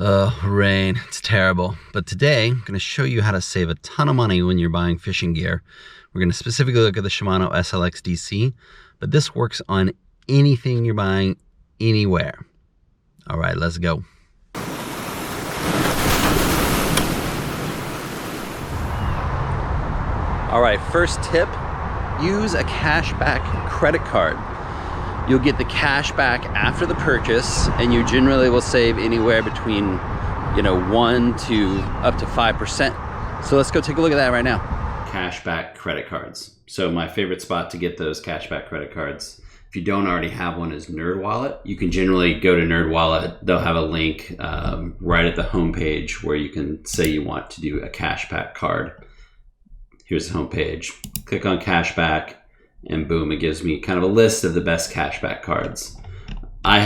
Rain, it's terrible. But today, I'm going to show you how to save a ton of money when you're buying fishing gear. We're going to specifically look at the Shimano SLX DC, but this works on anything you're buying anywhere. All right, let's go. All right, first tip, use a cashback credit card. You'll get the cash back after the purchase, and you generally will save anywhere between 1 to up to 5%. So let's go take a look at that right now. Cashback credit cards. So my favorite spot to get those cashback credit cards, if you don't already have one, is NerdWallet. You can generally go to NerdWallet. They'll have a link right at the homepage where you can say you want to do a cashback card. Here's the homepage. Click on cashback. And boom, it gives me kind of a list of the best cashback cards. I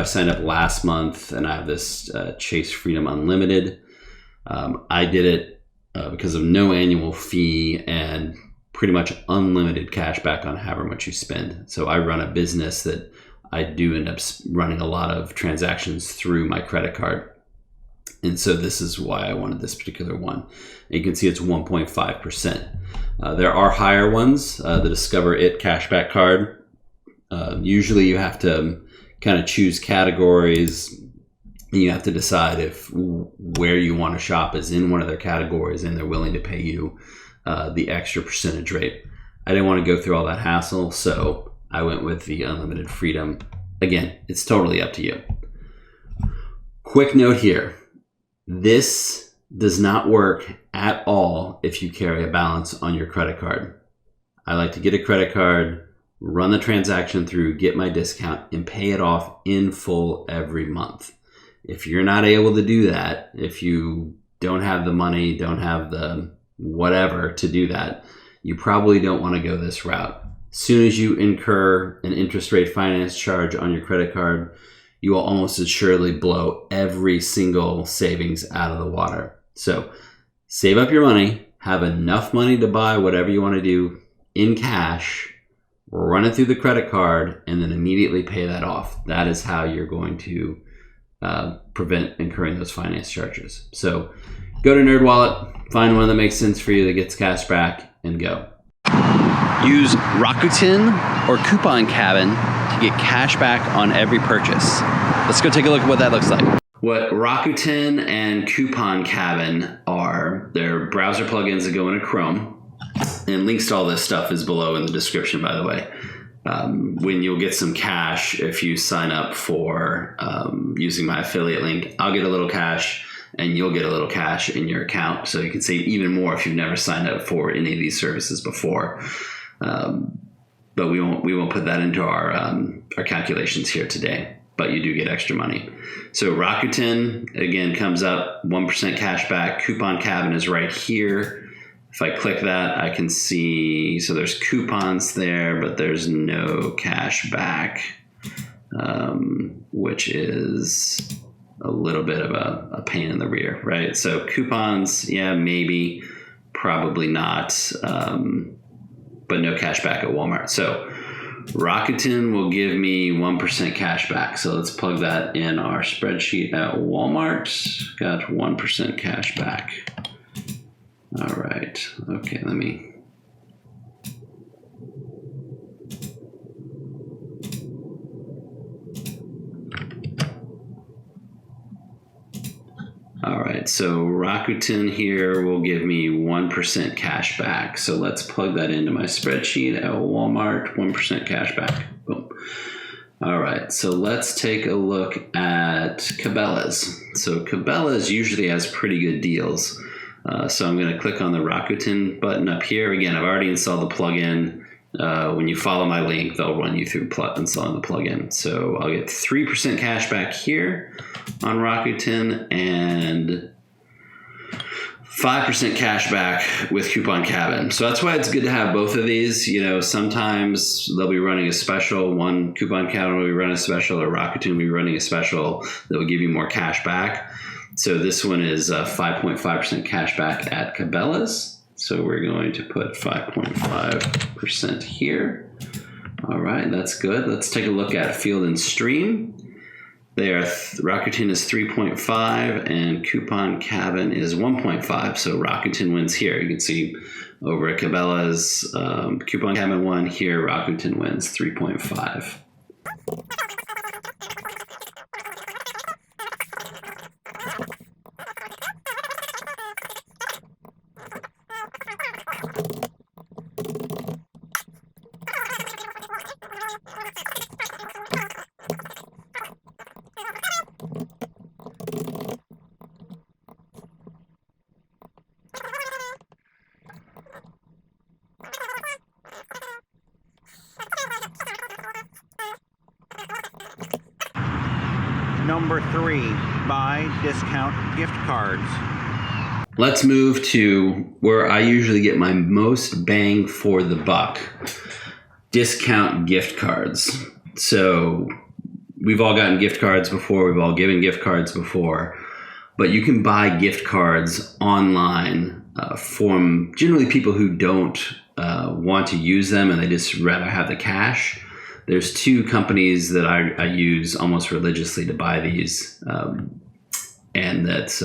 signed up last month and I have this Chase Freedom Unlimited. I did it because of no annual fee and pretty much unlimited cashback on however much you spend. So I run a business that I do end up running a lot of transactions through my credit card. And so this is why I wanted this particular one. And you can see it's 1.5%. There are higher ones, the Discover It cashback card. Usually you have to kind of choose categories, and you have to decide if where you want to shop is in one of their categories and they're willing to pay you the extra percentage rate. I didn't want to go through all that hassle, so I went with the Unlimited Freedom. Again, it's totally up to you. Quick note here. This does not work at all if you carry a balance on your credit card. I like to get a credit card, run the transaction through, get my discount, and pay it off in full every month. If you're not able to do that, if you don't have the money, don't have the whatever to do that, you probably don't want to go this route. As soon as you incur an interest rate finance charge on your credit card, you will almost assuredly blow every single savings out of the water. So save up your money, have enough money to buy whatever you want to do in cash, run it through the credit card, and then immediately pay that off. That is how you're going to prevent incurring those finance charges. So go to NerdWallet, find one that makes sense for you that gets cash back, and go. Use Rakuten or Coupon Cabin to get cash back on every purchase. Let's go take a look at what that looks like. What Rakuten and Coupon Cabin are, they're browser plugins that go into Chrome. And links to all this stuff is below in the description, by the way. When you'll get some cash if you sign up for using my affiliate link, I'll get a little cash and you'll get a little cash in your account. So you can save even more if you've never signed up for any of these services before. But we won't put that into our calculations here today. But you do get extra money. So Rakuten again comes up 1% cash back. Coupon Cabin is right here. If I click that, I can see. So there's coupons there, but there's no cash back, which is a little bit of a pain in the rear, right? So coupons, yeah, maybe, probably not. But no cash back at Walmart. So Rakuten will give me 1% cash back. So let's plug that in our spreadsheet at Walmart. Got 1% cash back. All right. Okay, let me. All right, so Rakuten here will give me 1% cash back. So let's plug that into my spreadsheet at Walmart, 1% cash back. Boom. All right, so let's take a look at Cabela's. So Cabela's usually has pretty good deals. So I'm going to click on the Rakuten button up here. Again, I've already installed the plugin. When you follow my link, they'll run you through installing the plugin. So I'll get 3% cash back here on Rakuten and 5% cash back with Coupon Cabin. So that's why it's good to have both of these. Sometimes they'll be running a special. One Coupon Cabin will be running a special, or Rakuten will be running a special that will give you more cash back. So this one is 5.5% cash back at Cabela's. So we're going to put 5.5% here. All right, that's good. Let's take a look at Field and Stream. Rakuten is 3.5 and Coupon Cabin is 1.5. So Rakuten wins here. You can see over at Cabela's Coupon Cabin won here. Rakuten wins 3.5. Number 3, buy discount gift cards. Let's move to where I usually get my most bang for the buck. Discount gift cards. So we've all gotten gift cards before. We've all given gift cards before. But you can buy gift cards online from generally people who don't want to use them and they just rather have the cash. There's 2 companies that I use almost religiously to buy these, and that's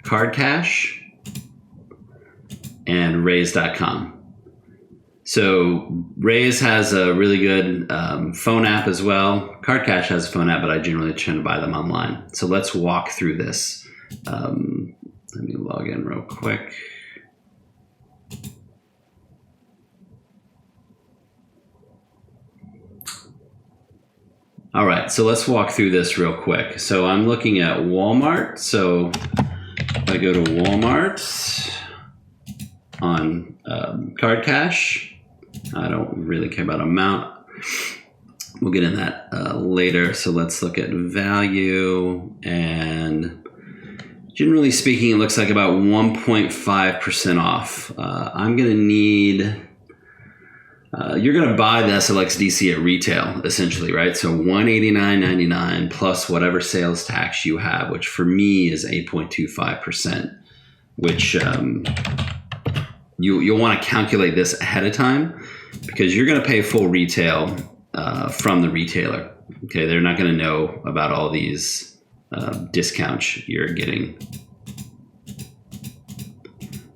Card Cash and Raise.com. So Raise has a really good phone app as well. Card Cash has a phone app, but I generally tend to buy them online. So let's walk through this. Let me log in real quick. All right, so let's walk through this real quick. So I'm looking at Walmart. So if I go to Walmart on Card Cash, I don't really care about amount. We'll get in that later. So let's look at value, and generally speaking, it looks like about 1.5% off. I'm gonna need, you're gonna buy the SLX DC at retail, essentially, right? So $189.99 plus whatever sales tax you have, which for me is 8.25%, which you'll wanna calculate this ahead of time because you're gonna pay full retail from the retailer. Okay, they're not gonna know about all these discounts you're getting.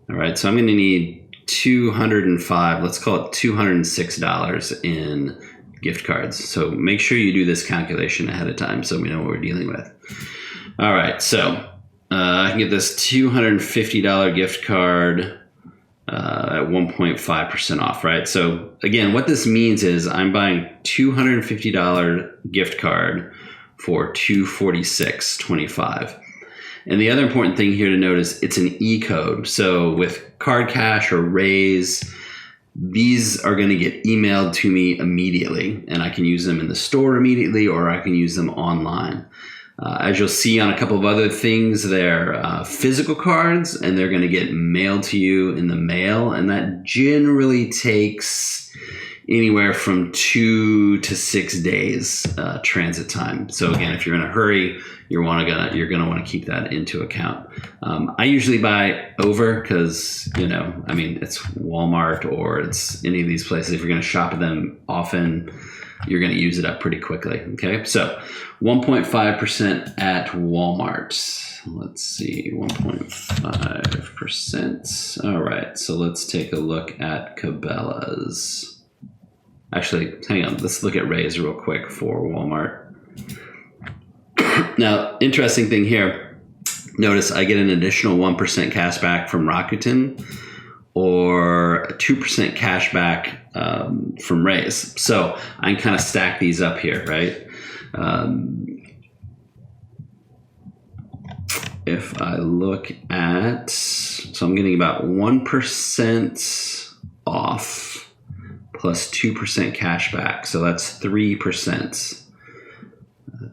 All right, so I'm gonna need $205, let's call it $206 in gift cards. So make sure you do this calculation ahead of time so we know what we're dealing with. All right, so I can get this $250 gift card at 1.5% off, right? So again, what this means is I'm buying $250 gift card for $246.25. And the other important thing here to note is it's an E-code. So with Card Cash or Raise, these are going to get emailed to me immediately, and I can use them in the store immediately, or I can use them online. As you'll see on a couple of other things, they're physical cards, and they're going to get mailed to you in the mail, and that generally takes anywhere from 2 to 6 days transit time. So again, if you're in a hurry, you're gonna want to keep that into account. I usually buy over because, you know, I mean, it's Walmart or it's any of these places. If you're going to shop at them often, you're going to use it up pretty quickly. Okay, so 1.5% at Walmart. Let's see, 1.5%. All right, so let's take a look at Cabela's. Actually, hang on, let's look at Raise real quick for Walmart. Now, interesting thing here, notice I get an additional 1% cash back from Rakuten or a 2% cash back from Raise. So I can kind of stack these up here, right? If I look at, so I'm getting about 1% off plus 2% cash back. So that's 3%.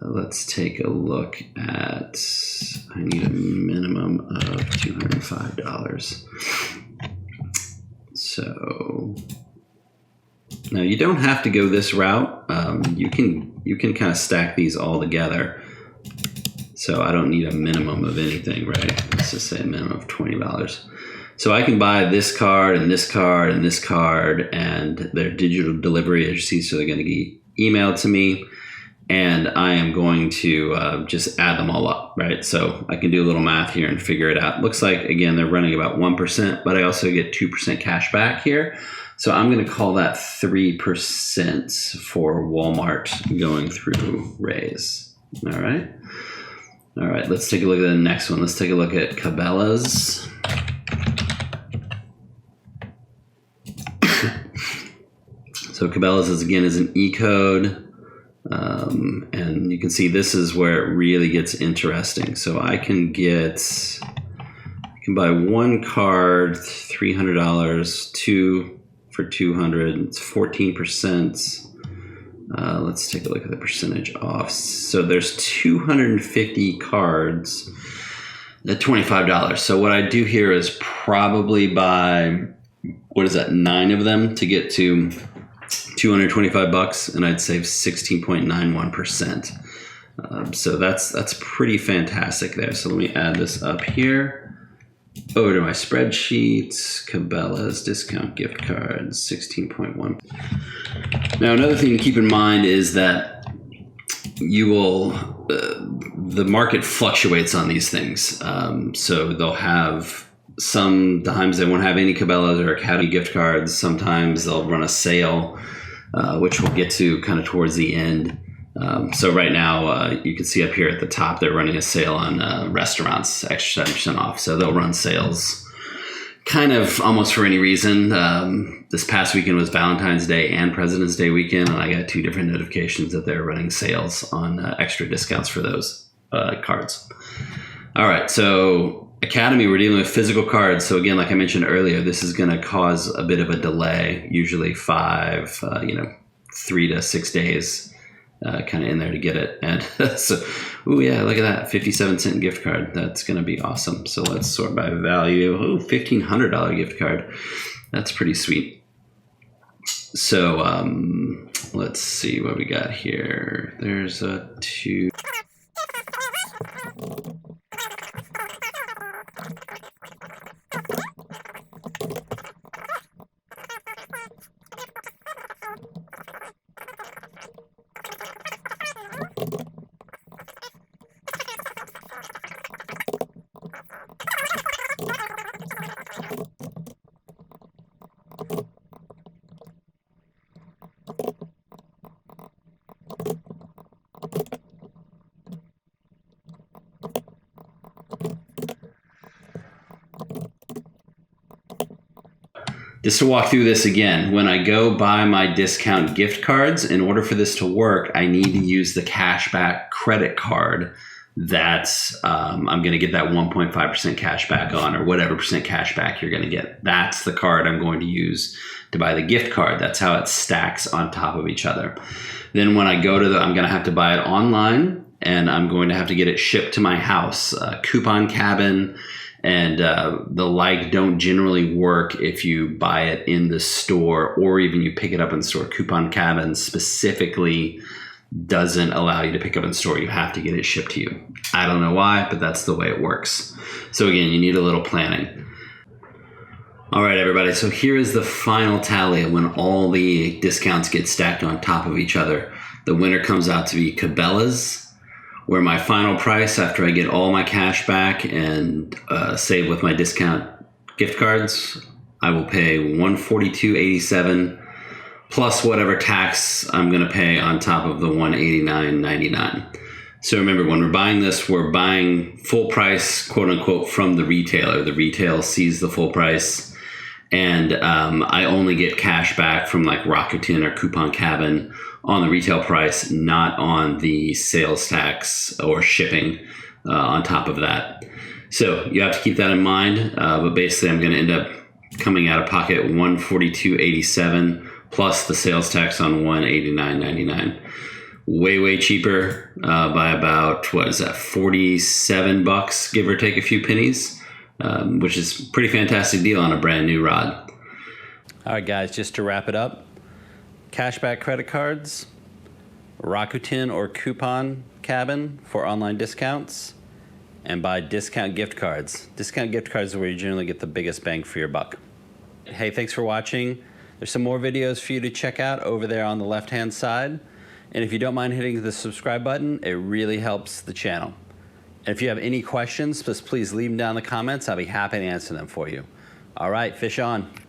Let's take a look at, I need a minimum of $205. So now you don't have to go this route. You can kind of stack these all together. So I don't need a minimum of anything, right? Let's just say a minimum of $20. So I can buy this card and this card and this card, and their digital delivery, as you see, so they're going to emailed to me, and I am going to just add them all up, right? So I can do a little math here and figure it out. Looks like, again, they're running about 1%, but I also get 2% cash back here. So I'm going to call that 3% for Walmart going through Raise. All right. All right, let's take a look at the next one. Let's take a look at Cabela's. So Cabela's is, again, is an E-code. And you can see this is where it really gets interesting. So I can buy one card, $300, two for $200. It's 14%. Let's take a look at the percentage off. So there's 250 cards at $25. So what I do here is probably buy, what is that, 9 of them to get to $225, and I'd save 16.91%. So that's pretty fantastic there. So let me add this up here. Over to my spreadsheet, Cabela's discount gift cards, 16.1. Now, another thing to keep in mind is that you will, the market fluctuates on these things. So they'll have, sometimes they won't have any Cabela's or Academy gift cards. Sometimes they'll run a sale, which we'll get to kind of towards the end. So right now, you can see up here at the top, they're running a sale on restaurants, extra 7% off. So they'll run sales kind of almost for any reason. This past weekend was Valentine's Day and President's Day weekend, and I got 2 different notifications that they're running sales on extra discounts for those cards. All right, so Academy, we're dealing with physical cards. So again, like I mentioned earlier, this is going to cause a bit of a delay, usually 3 to 6 days. Kind of in there to get it. And so, oh yeah, look at that, 57-cent gift card. That's going to be awesome. So let's sort by value. Oh, $1,500 gift card. That's pretty sweet. So let's see what we got here. There's a 2. Just to walk through this again, when I go buy my discount gift cards, in order for this to work, I need to use the cashback credit card that I'm going to get that 1.5% cash back on, or whatever percent cash back you're going to get. That's the card I'm going to use to buy the gift card. That's how it stacks on top of each other. Then when I go to I'm going to have to buy it online, and I'm going to have to get it shipped to my house. Coupon Cabin and the like don't generally work if you buy it in the store, or even you pick it up in the store. Coupon Cabin specifically doesn't allow you to pick up in store. You have to get it shipped to you. I don't know why, but that's the way it works. So again, you need a little planning. All right, everybody. So here is the final tally when all the discounts get stacked on top of each other. The winner comes out to be Cabela's, where my final price after I get all my cash back and save with my discount gift cards, I will pay $142.87 plus whatever tax I'm going to pay on top of the $189.99. So remember, when we're buying this, we're buying full price, quote unquote, from the retailer. The retail sees the full price, and I only get cash back from like Rakuten or Coupon Cabin on the retail price, not on the sales tax or shipping on top of that. So you have to keep that in mind. But basically, I'm going to end up coming out of pocket $142.87 plus the sales tax on $189.99. Way cheaper by about, what is that, $47, give or take a few pennies, which is a pretty fantastic deal on a brand new rod. All right, guys, just to wrap it up, cashback credit cards, Rakuten or Coupon Cabin for online discounts, and buy discount gift cards. Discount gift cards are where you generally get the biggest bang for your buck. Hey, thanks for watching. There's some more videos for you to check out over there on the left-hand side. And if you don't mind hitting the subscribe button, it really helps the channel. And if you have any questions, please leave them down in the comments. I'll be happy to answer them for you. All right, fish on.